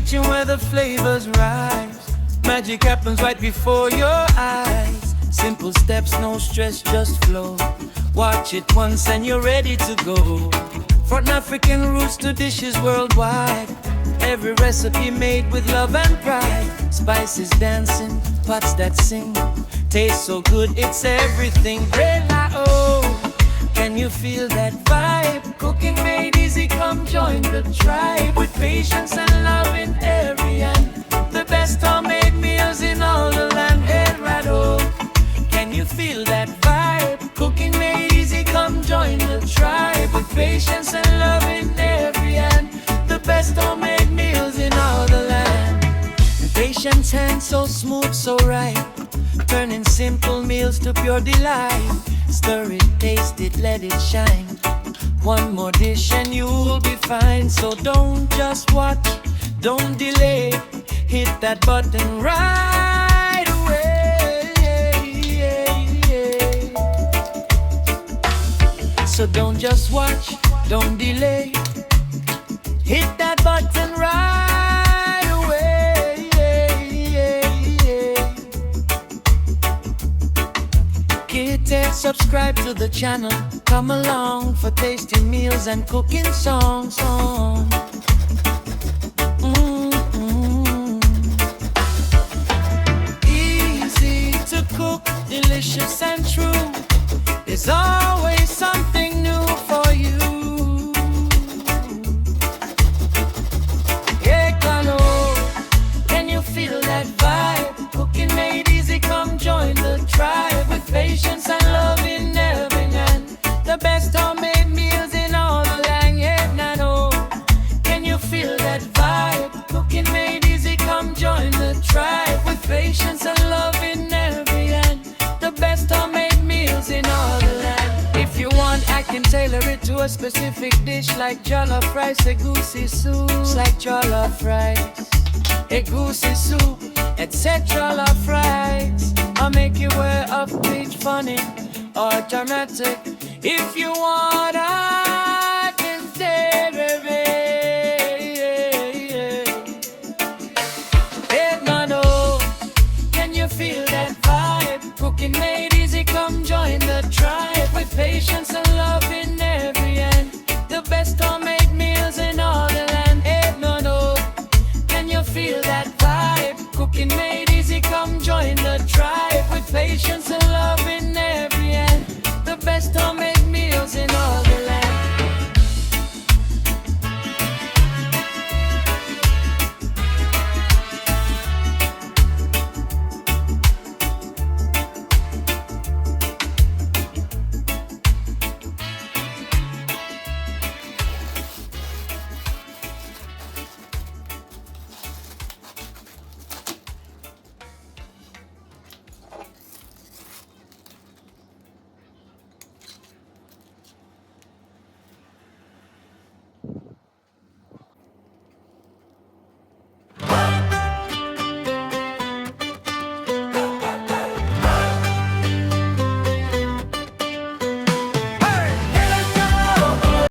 kitchen where the flavors rise. Magic happens right before your eyes. Simple steps, no stress, just flow. Watch it once and you're ready to go. From African roots to dishes worldwide, every recipe made with love and pride. Spices dancing, pots that sing, tastes so good, it's everything. Oh, can you feel that vibe? Cooking made easy, come join the tribe. With patience and love in every hand, the best homemade meals in all the land. Oh, can you feel that vibe? Cooking made easy, come join the tribe. With patience and love in every hand, the best homemade meals in all the land. Patience hand so smooth, so right, turning simple meals to pure delight. Stir it, taste it, let it shine. One more dish and you'll be fine. So don't just watch, don't delay, hit that button right away. So don't just watch, don't delay, hit that button right away. Hit subscribe to the channel, come along for tasty meals and cooking songs. Easy to cook, delicious and true. There's always something new for you. Can you feel that vibe? Cooking made easy, come join the tribe. With patience and love in every hand, the best homemade meals in all the land. Can you feel that vibe? Cooking made easy, come join the tribe. With patience and love in every hand, the best homemade meals in all the land. If you want, I can tailor it to a specific dish, like jollof rice, a goosey soup, like jollof rice, a goosey soup, etc. Love rice. I'll make you wear upbeat, funny or dramatic. If you want, I can tailor it. Hey, mano, can you feel that vibe? Cooking made easy, come join the tribe. With patience and love in